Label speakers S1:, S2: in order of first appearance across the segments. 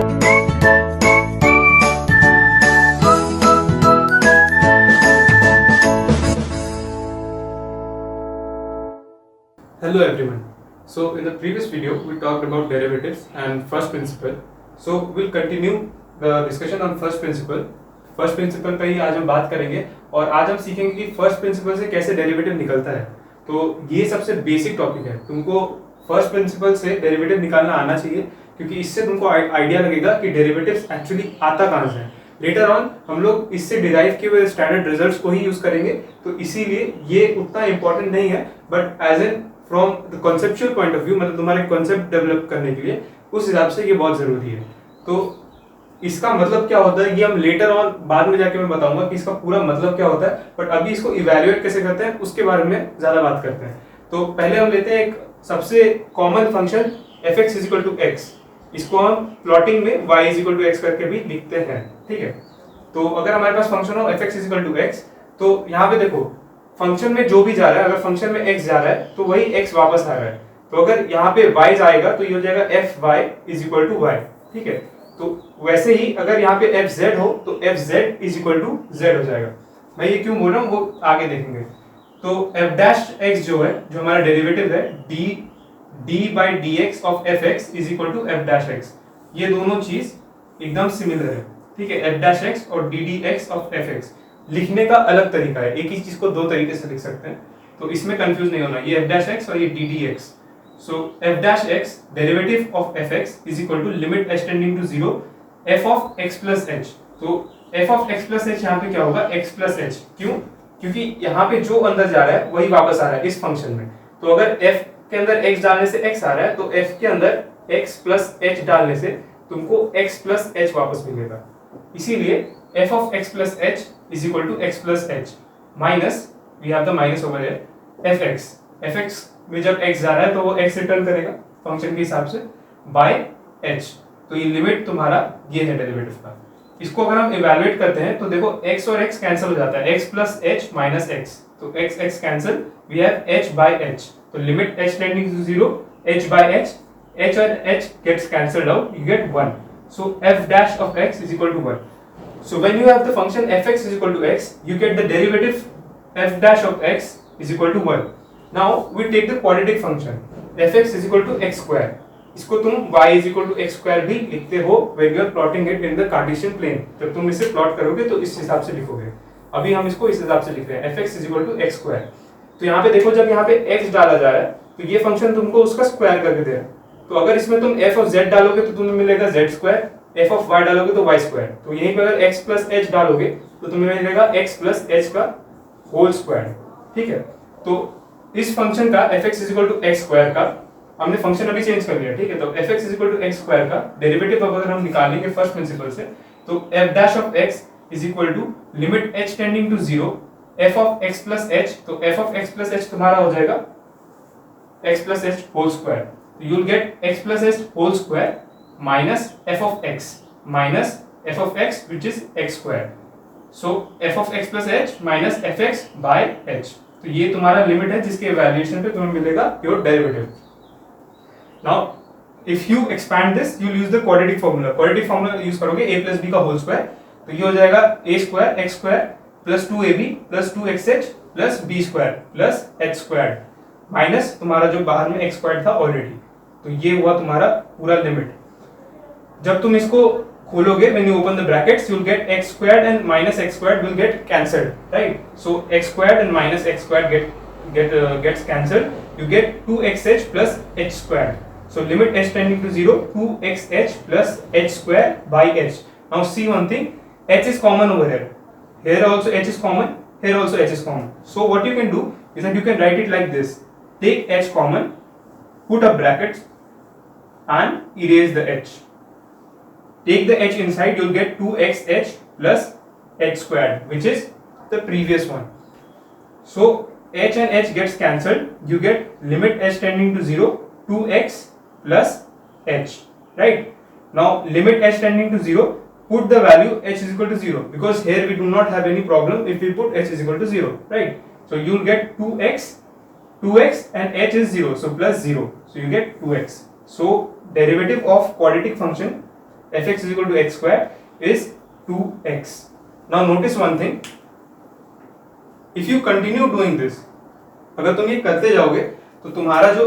S1: Hello everyone. So in the previous video we talked about derivatives and first principle. So we'll continue the discussion on first principle. First principle पे ही आज हम बात करेंगे और आज हम सीखेंगे कि फर्स्ट प्रिंसिपल से कैसे डेरिवेटिव निकलता है। तो ये सबसे बेसिक टॉपिक है, तुमको फर्स्ट प्रिंसिपल से डेरिवेटिव निकालना आना चाहिए क्योंकि इससे तुमको आइडिया लगेगा कि डेरिवेटिव्स एक्चुअली आता कहाँ से है। लेटर ऑन हम लोग इससे डिराइव किए हुए स्टैंडर्ड रिजल्ट्स को ही यूज करेंगे, तो इसीलिए ये उतना इंपॉर्टेंट नहीं है, but as an from the conceptual point of view, मतलब तुम्हारे कॉन्सेप्ट डेवलप करने के लिए उस हिसाब से ये बहुत जरूरी है। तो इसका मतलब क्या होता है ये हम लेटर ऑन बाद में जाके मैं बताऊंगा कि इसका पूरा मतलब क्या होता है, बट अभी इसको इवैल्यूएट कैसे करते हैं उसके बारे में ज्यादा बात करते हैं। तो पहले हम लेते हैं एक सबसे कॉमन फंक्शन f(x = x), इसको हम प्लॉटिंग में y = x करके भी लिखते हैं, ठीक है। तो अगर हमारे पास फंक्शन हो f(x = x), तो यहाँ पे देखो फंक्शन में जो भी जा रहा है, अगर फंक्शन में x जा रहा है तो वही x वापस आ रहा है। तो अगर यहाँ पे y जाएगा तो ये हो जाएगा fy = y, ठीक है। तो वैसे ही अगर यहाँ पे fz हो तो fz = z हो जाएगा। मैं ये क्यों बोल रहा हूँ वो आगे देखेंगे। तो f' जो है, जो हमारा डेरिवेटिव है d/dx of fx = f', ये दोनों चीज एकदम सिमिलर है, ठीक है। f' और ddx of fx लिखने का अलग तरीका है, एक ही चीज को दो तरीके से लिख सकते हैं, तो इसमें कंफ्यूज नहीं होना। ये f' और ये ddx। So f' derivative of fx = limit h tending to 0 f of x plus h। तो f of x plus h यहाँ पे क्या होगा, x plus h। क्यों? क्योंकि यहाँ पे जो अंदर जा रहा है वही वापस आ रहा है इस फंक्शन में। तो अगर f के अंदर x डालने से x आ रहा है तो f के अंदर x plus h डालने से तुमको x plus h वापस मिलेगा। इसीलिए f of x plus h = x plus h minus, we have the minus over here, fx में जब x जा रहा है तो वो x रिटर्न करेगा फंक्शन के हिसाब से बाय h। तो ये लिमिट तुम्हारा ये है डेरिवेटिव का। इसको अगर हम इवैल्यूएट करते हैं तो देखो x और x कैंसिल हो जाता है, x plus h minus x, तो x cancel, we have h by h। तो limit h tending to 0 h by h, h और h gets cancelled out, you get 1। so f' of x = 1। so when you have the function fx = x, you get the derivative f' of x = 1। Now we take the quadratic function f(x = x²। इसको तुम y = x² भी लिखते हो when you are plotting it in the Cartesian plane। जब तुम इसे plot करोगे तो इस हिसाब से लिखोगे। अभी हम इसको इस हिसाब से लिख रहे हैं f(x = x²। तो यहाँ पे देखो जब यहाँ पे x डाला जा रहा है तो ये फंक्शन तुमको उसका स्क्वायर करके दे रहा है। तो अगर इसमें तुम f of z डालोगे तो तुम्हें मिलेगा z², f of y डालोगे तो y²। तो यहीं पे अगर x plus h डालोगे तो तुम्हें मिलेगा x plus h का होल स्क्वायर, ठीक है। तो इस फंक्शन का f(x = x² का हमने फंक्शन अभी चेंज कर लिया, ठीक है। तो f(x = x² का डेरिवेटिव अगर हम निकालेंगे फर्स्ट प्रिंसिपल से तो f' of x = limit h tending to 0 f of x plus h। तो f of x plus h तुम्हारा हो जाएगा x plus h whole square। तो you will get x plus h whole square minus f of x minus f of x which is x²। so f of x plus h minus fx by h। तो ये तुम्हारा limit है जिसके evaluation पे तुम्हें मिलेगा your derivative. Now if you expand this you use the quadratic formula. Quadratic formula use करोगे a plus b का होल स्क्वायर, तो ये हो जाएगा a² x² plus 2ab plus 2xh plus b² plus h² minus तुम्हारा जो बाहर में x² था ऑलरेडी। तो ये हुआ तुम्हारा पूरा लिमिट। जब तुम इसको खोलोगे, when you open the brackets, you'll get x² and minus x² will get cancelled, right? So x² and minus x² gets cancelled. You get 2xh plus h²। So limit h tending to 0 2xh plus h² by h। Now see one thing, h is common over here. Here also h is common. Here also h is common. So what you can do is that you can write it like this: take h common, put up brackets, and erase the h. Take the h inside, you'll get 2xh plus h², which is the previous one. So h and h gets cancelled, you get limit h tending to 0 2x plus h, right? Now limit h tending to 0, put the value h = 0 because here we do not have any problem if we put h = 0, right? So you'll get 2x and h is 0, so plus 0, so you get 2x। So derivative of quadratic function fx is equal to x square is 2x. Now notice one thing, if you continue doing this, अगर तुम ये करते जाओगे तो तुम्हारा जो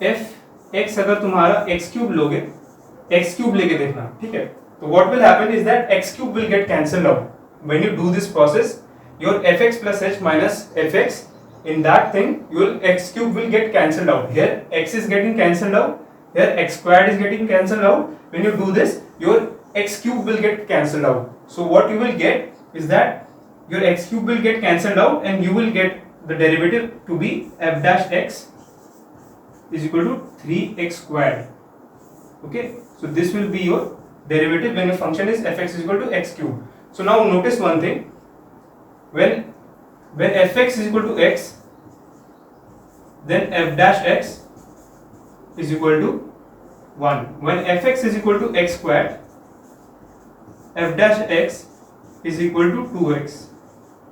S1: fx, अगर तुम्हारा x क्यूब लोगे, x क्यूब लेके देखना, ठीक है, तो what will happen is that x cube will get cancelled out. When you do this process, your fx plus h minus fx, in that thing your x cube will get cancelled out. Here x is getting cancelled out, here x squared is getting cancelled out. When you do this, your x cube will get cancelled out. So what you will get is that your x cube will get cancelled out and you will get the derivative to be f dash x is equal to 3x squared. Okay, so this will be your derivative when your function is fx is equal to x cube. So now notice one thing, when fx is equal to x, then f dash x is equal to 1. When fx is equal to x squared, f dash x is equal to 2x.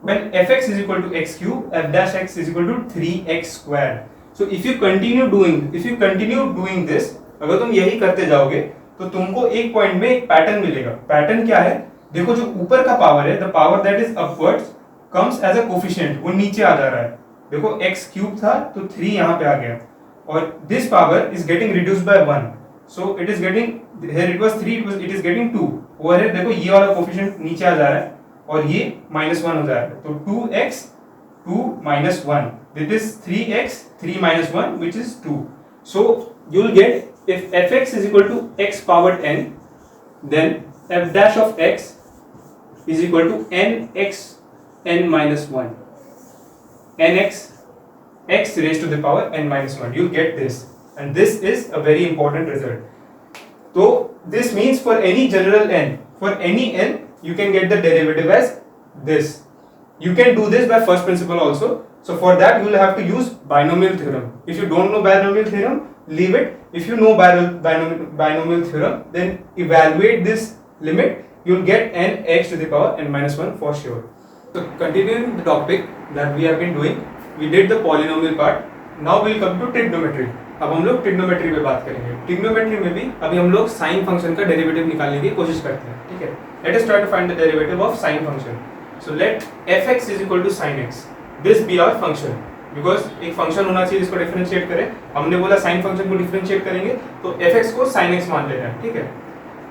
S1: When fx is equal to x cube, f dash x is equal to 3x squared. So if you continue doing this, अगर तुम यही करते जाओगे तो तुमको एक point में एक पैटर्न मिलेगा. पैटर्न क्या है? देखो, जो ऊपर का पावर है, the power that is upwards comes as a coefficient, वो नीचे आ जा रहा है. देखो x क्यूब था तो 3 यहाँ पे आ गया, और this power is getting reduced by 1, so it is getting, here it was 3, it is getting 2. Over here देखो ये वाला कोफिशिएंट नीचे आ जा रहा है और ये -1 हो जा रहा है, तो 2x 2 minus 1, this is 3x 3 minus 1, which is 2. So you will get, if fx is equal to x powered n, then f dash of x is equal to nx n minus 1, nx x raised to the power n minus 1. You get this, and this is a very important result. So this means for any general n, for any n, you can get the derivative as this. You can do this by first principle also. So for that you will have to use binomial theorem. If you don't know binomial theorem, leave it. If you know binomial theorem, then evaluate this limit. You will get n x to the power n minus 1 for sure. So continuing the topic that we have been doing, we did the polynomial part. Now we will come to trigonometry. अब हम लोग trigonometry पे बात करेंगे. Trigonometry में भी अभी हम लोग साइन फंक्शन का डेरिवेटिव निकालने की कोशिश करते हैं, ठीक है. Let us try to find the derivative of sine function. So let fx is equal to sin x, this be our function, because एक फंक्शन होना चाहिए जिसको डिफरेंशिएट करें. हमने बोला साइन फंक्शन को डिफरेंशिएट करेंगे तो fx को sin x मान लेना है, ठीक है.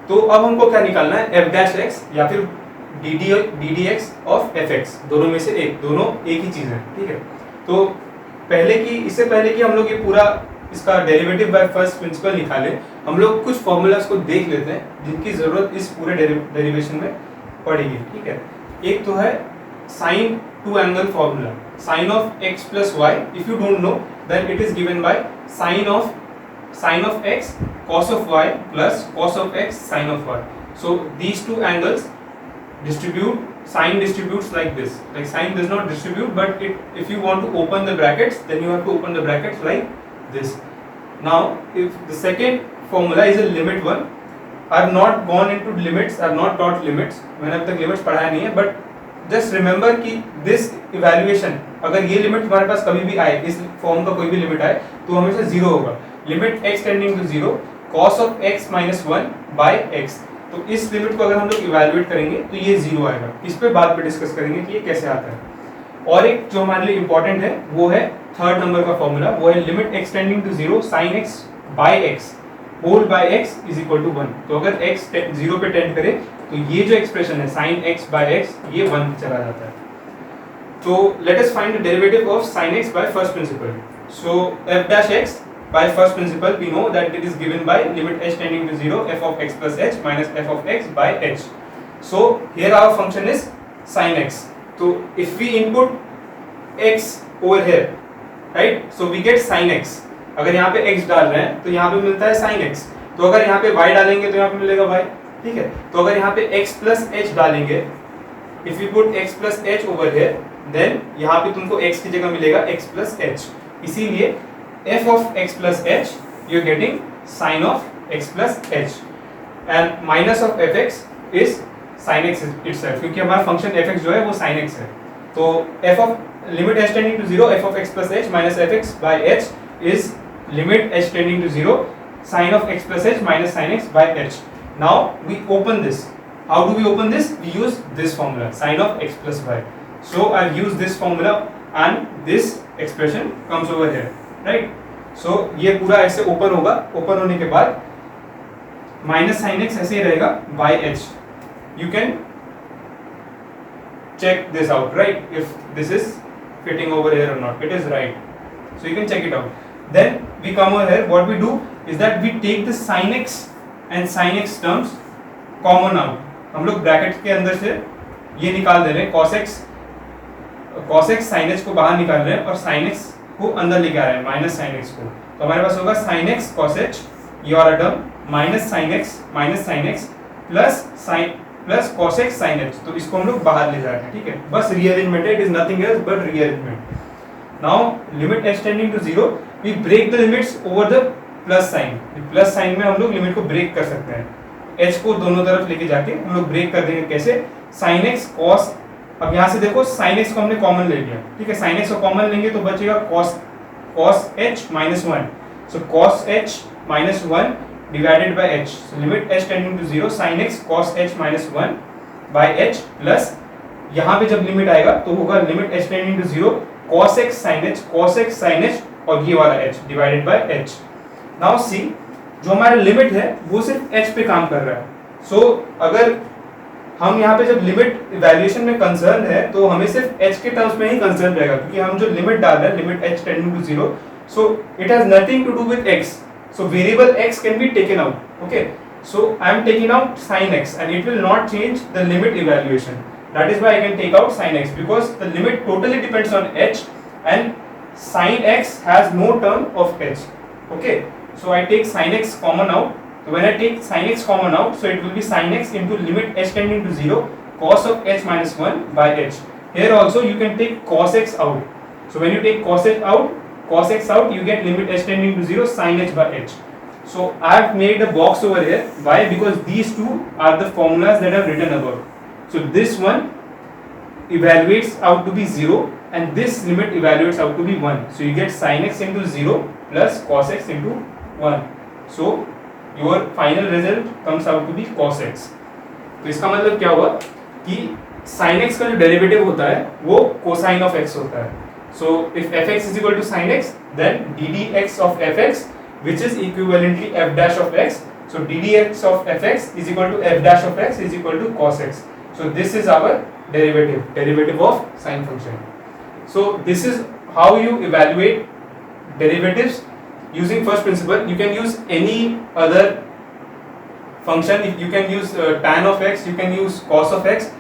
S1: तो अब हमको क्या निकालना है, f dash x या फिर ddx of fx, दोनों में से एक, दोनों एक ही चीज है, ठीक है. तो इससे पहले कि हम लोग ये पूरा इसका डेरिवेटिव बाय फर्स्ट प्रिंसिपल निकाले, हम लोग कुछ फॉर्मूलाज को देख लेते हैं जिनकी जरूरत इस पूरे डेरिवेशन में पड़ेगी, ठीक है. एक तो है sine two angle formula, sine of x plus y. If you don't know then it is given by sine of x cos of y plus cos of x sin of y. So these two angles distribute, sine distributes like this. Like sine does not distribute, but if you want to open the brackets, then you have to open the brackets like this. Now if the second formula is a limit one, I have not gone into limits, I have not taught limits, मैंने अब तक limits पढ़ाया नहीं है, but just remember कि this evaluation, अगर ये limit तुम्हारे पास कभी भी आए, इस फॉर्म का कोई भी लिमिट आए तो हमेशा 0 होगा. Limit x tending to 0 cos of x minus 1 by x. तो इस लिमिट को अगर हम लोग इवैल्यूएट करेंगे तो ये 0 आएगा. इस पे बाद में डिस्कस करेंगे कि ये कैसे आता है. और एक जो हमारे लिए इंपॉर्टेंट है वो है थर्ड नंबर का फॉर्मूला, वो है limit x tending to 0 sin x by x whole by x is equal to 1. तो अगर x 0 पे टेंड करे तो ये जो एक्सप्रेशन है sin x by x ये 1 पे चला जाता है. तो let us find the derivative of sin x by first principle. So f dash x by first principle we know that it is given by limit h tending to 0 f of x plus h minus f of x by h. So here our function is sin x. So if we input x over here, right, so we get sin x. अगर यहाँ पे x डाल रहे हैं तो यहाँ पे मिलता है sin x. तो अगर यहाँ पे y डालेंगे तो यहाँ पे मिलेगा y, ठीक है. तो अगर यहाँ पे x plus h डालेंगे, if we put x plus h over here, then यहाँ पे तुमको x की जगह मिलेगा x plus h. इसीलिए f of x plus h you are getting sin of x plus h, and minus of fx is sin x itself, क्योंकि हमारा function fx जो है वो sin x है. तो f of limit h tending to 0 f of x plus h minus fx by h is limit h tending to 0 sin of x plus h minus sin x by h. Now we open this. How do we open this? We use this formula, sin of x plus y. So I've used this formula and this expression comes over here, right? So ये पूरा ऐसे open होगा. Open होने के बाद minus sine x ऐसे ही रहेगा by H. You can check this out, right? If this is fitting over here or not. It is right. So you can check it out. Then we come over here. What we do is that we take the sin x and sin x terms common out. हम लोग bracket के अंदर से ये निकाल दे रहे हैं. cos x sin x को बाहर निकाल रहे हैं और sin x को अंदर लेके आ रहे हैं माइनस sin x को. तो हमारे पास होगा sin x cos h ये वाला term minus sin x plus cos x sin h. तो इसको हम लोग बाहर ले जा रहे हैं. ठीक है, बस रीअरेंजमेंट है. It is nothing else but rearrangement. Now limit h tending to 0 we break the limits over the plus sine. Plus sine में हम लोग लिमिट को ब्रेक कर सकते हैं. h को दोनों तरफ लेके जाके हम लोग ब्रेक कर देंगे. कैसे? sin x cos, अब यहाँ से देखो sin x को हमने कॉमन ले लिया. ठीक है, sin x को कॉमन लेंगे तो बचेगा cos h minus 1. so cos h minus 1 divided by h. so limit h tending to 0 sin x cos h minus 1 by h plus यहाँ पे जब लिमिट आएगा तो होगा limit h tending to 0 cos x sin h और ये वाला h divided by h. Now see, जो हमारा लिमिट है वो सिर्फ h पे काम कर रहा है. सो अगर हम यहाँ पे जब लिमिट इवैल्यूएशन में कंसर्न है तो हमें सिर्फ h के टर्म्स में ही कंसर्न रहेगा, क्योंकि हम जो लिमिट डाल रहे हैं limit h tending to 0, so it has nothing to do with x. So variable x can be taken out. Okay, so I am taking out sin x and it will not change the limit evaluation. That is why I can take out sin x because the limit totally depends on h and sin x has no term of h. Okay, so I take sin x common out. So when I take sin x common out, so it will be sin x into limit h tending to 0 cos of h minus 1 by h. Here also you can take cos x out. So when you take cos x out, you get limit h tending to 0 sin h by h. So I have made a box over here. Why? Because these two are the formulas that I have written about. So this one evaluates out to be 0 and this limit evaluates out to be 1. So you get sin x into 0 plus cos x into 1. So your final result comes out to be cos x. तो इसका मतलब क्या हुआ कि sin x का जो derivative होता है वो cosine of x होता है. So if fx is equal to sin x, then ddx of fx, which is equivalently f dash of x, so ddx of fx is equal to f dash of x is equal to cos x. So this is our derivative of sine function. So this is how you evaluate derivatives using first principle. You can use any other function. You can use tan of x, you can use cos of x.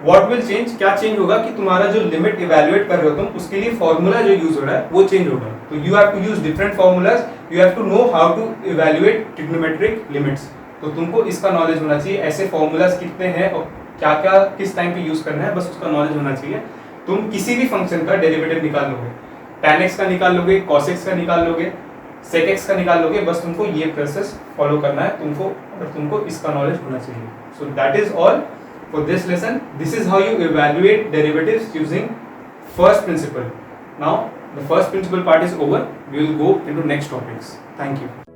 S1: What will change? क्या change होगा कि तुम्हारा जो limit evaluate कर रहे हो तुम, उसके लिए फॉर्मूला जो यूज हो रहा है वो चेंज होगा. तो you have to use different formulas. You have to know how to evaluate trigonometric limits. तो तुमको इसका नॉलेज होना चाहिए. ऐसे फॉर्मूलाज कितने हैं और क्या क्या किस टाइम पे यूज करना है, बस उसका नॉलेज होना चाहिए. तुम किसी भी फंक्शन का डेरिवेटिव निकाल लोगे, tan x का निकाल लोगे, cos x का निकाल लोगे, sec x का निकाल लोगे. बस तुमको ये प्रोसेस फॉलो करना है तुमको, और तुमको इसका नॉलेज होना चाहिए. So that is all for this lesson. This is how you evaluate derivatives using first principle. Now the first principle part is over. We will go into next topics. Thank you.